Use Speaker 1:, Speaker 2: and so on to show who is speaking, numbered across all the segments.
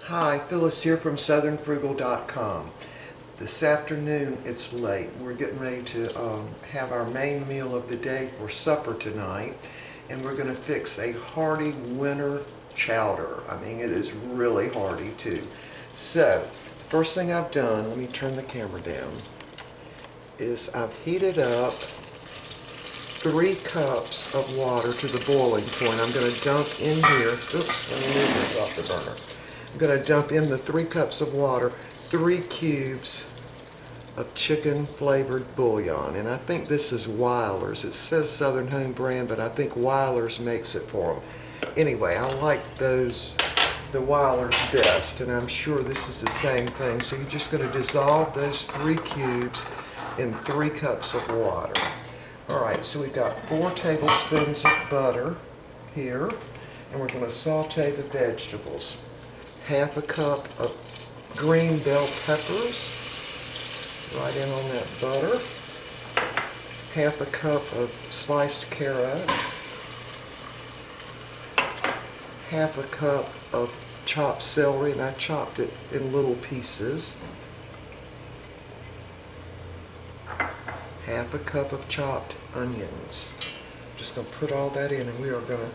Speaker 1: Hi, Phyllis here from southernfrugal.com. This afternoon, it's late. We're getting ready to have our main meal of the day for supper tonight, and we're going to fix a hearty winter chowder. I mean, it is really hearty too. So, first thing I've done, let me turn the camera down, is I've heated up 3 cups of water to the boiling point. I'm going to dump in here, oops, let me move this off the burner. I'm going to dump in the 3 cups of water, 3 cubes of chicken flavored bouillon. And I think this is Weiler's. It says Southern Home Brand, but I think Weiler's makes it for them. Anyway, I like the Weiler's best, and I'm sure this is the same thing. So you're just going to dissolve those 3 cubes in 3 cups of water. Alright, so we've got 4 tablespoons of butter here, and we're going to saute the vegetables. Half a cup of green bell peppers, right in on that butter. Half a cup of sliced carrots. Half a cup of chopped celery, and I chopped it in little pieces. Half a cup of chopped onions. Just going to put all that in, and we are going to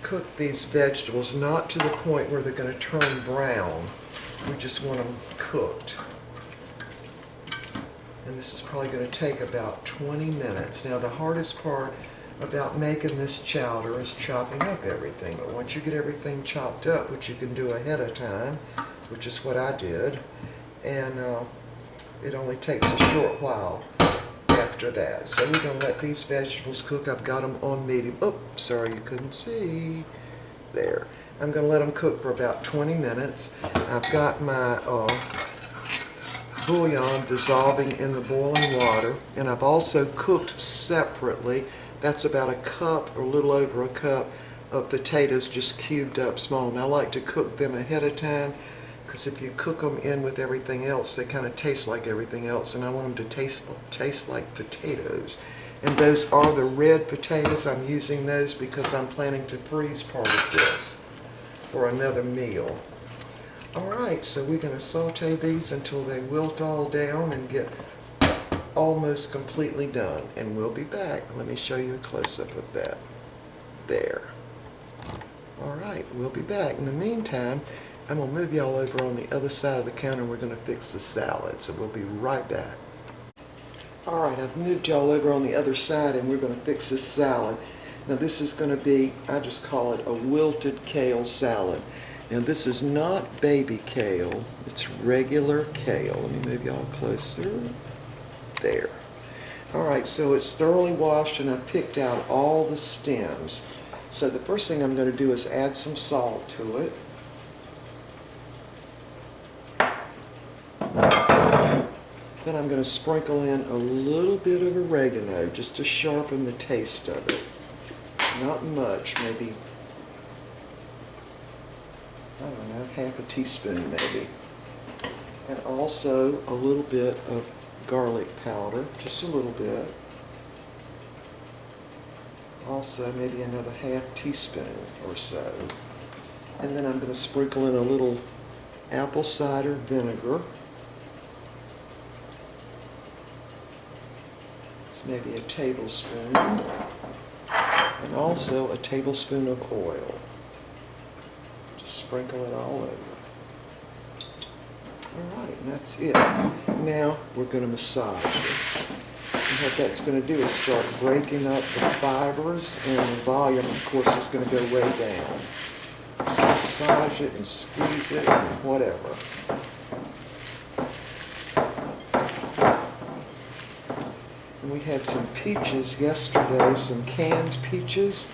Speaker 1: cook these vegetables not to the point where they're going to turn brown. We just want them cooked. And this is probably going to take about 20 minutes. Now the hardest part about making this chowder is chopping up everything. But once you get everything chopped up, which you can do ahead of time, which is what I did, and it only takes a short while after that. So we're going to let these vegetables cook. I've got them on medium. Oh, sorry, you couldn't see. There. I'm going to let them cook for about 20 minutes. I've got my bouillon dissolving in the boiling water, and I've also cooked separately. That's about a cup or a little over a cup of potatoes just cubed up small. And I like to cook them ahead of time, because if you cook them in with everything else, they kind of taste like everything else, and I want them to taste like potatoes. And those are the red potatoes. I'm using those because I'm planning to freeze part of this for another meal. Alright, so we're going to saute these until they wilt all down and get almost completely done. And we'll be back. Let me show you a close-up of that. There. Alright, we'll be back. In the meantime, I'm going to move y'all over on the other side of the counter, and we're going to fix the salad. So we'll be right back. Alright, I've moved y'all over on the other side, and we're going to fix this salad. Now this is going to be, I just call it a wilted kale salad. Now this is not baby kale, it's regular kale. Let me move y'all closer. There. Alright, so it's thoroughly washed, and I've picked out all the stems. So the first thing I'm going to do is add some salt to it. Then I'm going to sprinkle in a little bit of oregano just to sharpen the taste of it. Not much, maybe, I don't know, half a teaspoon maybe. And also a little bit of garlic powder, just a little bit. Also maybe another half teaspoon or so. And then I'm going to sprinkle in a little apple cider vinegar. Maybe a tablespoon, and also a tablespoon of oil. Just sprinkle it all over. Alright, and that's it. Now we're going to massage it. And what that's going to do is start breaking up the fibers, and the volume, of course, is going to go way down. Just massage it and squeeze it and whatever. We had some peaches yesterday, some canned peaches,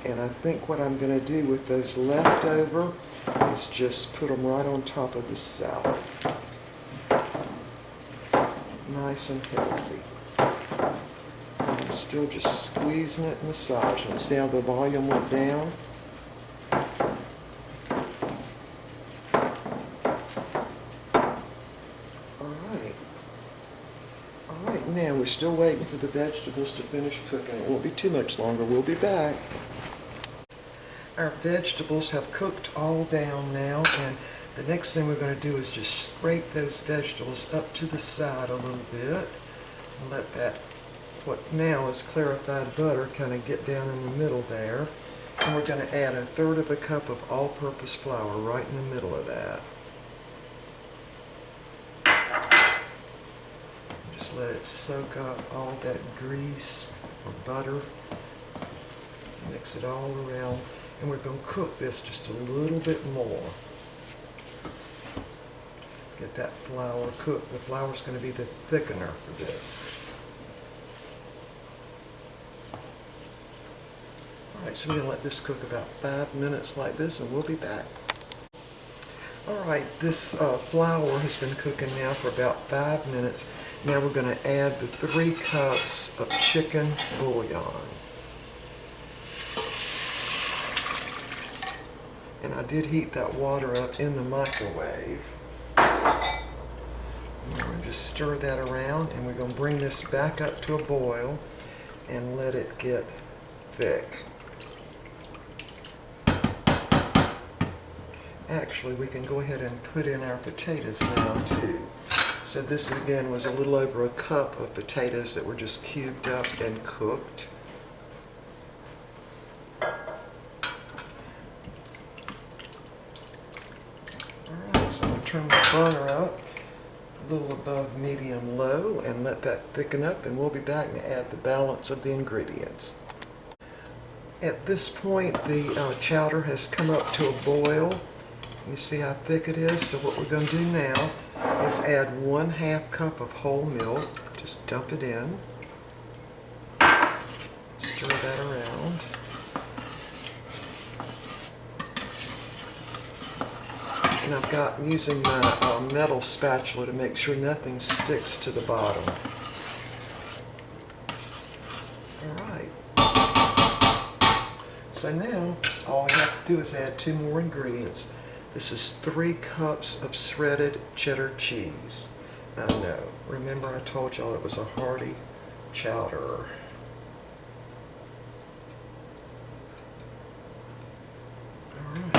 Speaker 1: and I think what I'm going to do with those leftover is just put them right on top of the salad. Nice and healthy. I'm still just squeezing it and massaging. See how the volume went down? Now we're still waiting for the vegetables to finish cooking. It won't be too much longer. We'll be back. Our vegetables have cooked all down now, and the next thing we're going to do is just scrape those vegetables up to the side a little bit and let that, what now is clarified butter, kind of get down in the middle there. And we're going to add 1/3 of a cup of all-purpose flour right in the middle of that. Just let it soak up all that grease or butter. Mix it all around, and we're going to cook this just a little bit more. Get that flour cooked. The flour is going to be the thickener for this. Alright, so we're going to let this cook about 5 minutes like this, and we'll be back. Alright, this flour has been cooking now for about 5 minutes. Now we're going to add the 3 cups of chicken bouillon. And I did heat that water up in the microwave. We're going to just stir that around, and we're going to bring this back up to a boil and let it get thick. Actually, we can go ahead and put in our potatoes now too. So this again was a little over a cup of potatoes that were just cubed up and cooked. Alright, so I'm going to turn the burner up a little above medium-low and let that thicken up, and we'll be back and add the balance of the ingredients. At this point, the chowder has come up to a boil. You see how thick it is? So what we're going to do now is add 1/2 cup of whole milk. Just dump it in. Stir that around. And I'm using my metal spatula to make sure nothing sticks to the bottom. Alright. So now all I have to do is add 2 more ingredients. This is 3 cups of shredded cheddar cheese. I know. Remember I told y'all it was a hearty chowder. Alright.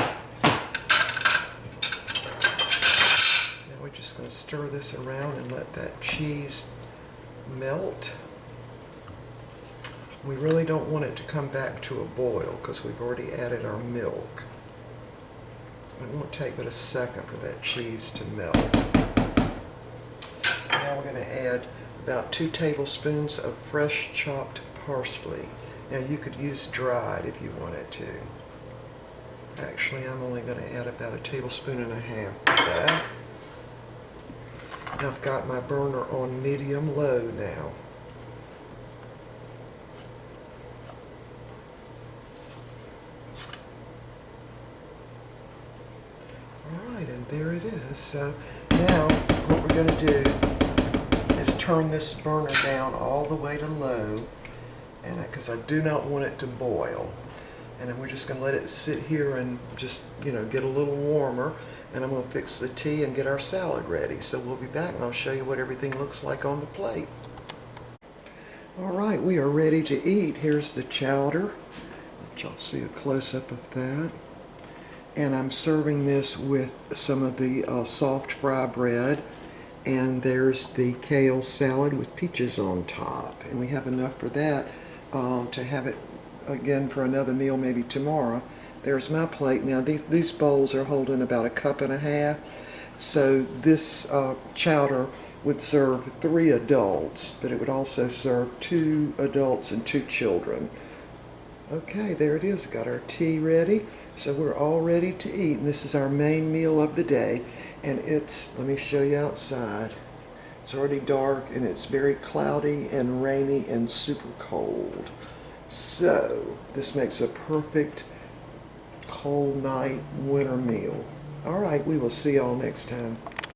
Speaker 1: Now we're just going to stir this around and let that cheese melt. We really don't want it to come back to a boil because we've already added our milk. It won't take but a second for that cheese to melt. Now we're going to add about 2 tablespoons of fresh chopped parsley. Now you could use dried if you wanted to. Actually, I'm only going to add about 1.5 tablespoons of that. Now I've got my burner on medium-low now. Alright, and there it is. So now what we're going to do is turn this burner down all the way to low, and because I do not want it to boil. And then we're just going to let it sit here and just, get a little warmer, and I'm going to fix the tea and get our salad ready. So we'll be back and I'll show you what everything looks like on the plate. Alright, we are ready to eat. Here's the chowder. Let y'all see a close-up of that. And I'm serving this with some of the soft fry bread, and there's the kale salad with peaches on top, and we have enough for that to have it again for another meal maybe tomorrow. There's my plate. Now these bowls are holding about 1.5 cups, so this chowder would serve 3 adults, but it would also serve 2 adults and 2 children. Okay, there it is. Got our tea ready. So we're all ready to eat, and this is our main meal of the day. And let me show you outside. It's already dark, and it's very cloudy and rainy and super cold. So this makes a perfect cold night winter meal. All right, we will see y'all next time.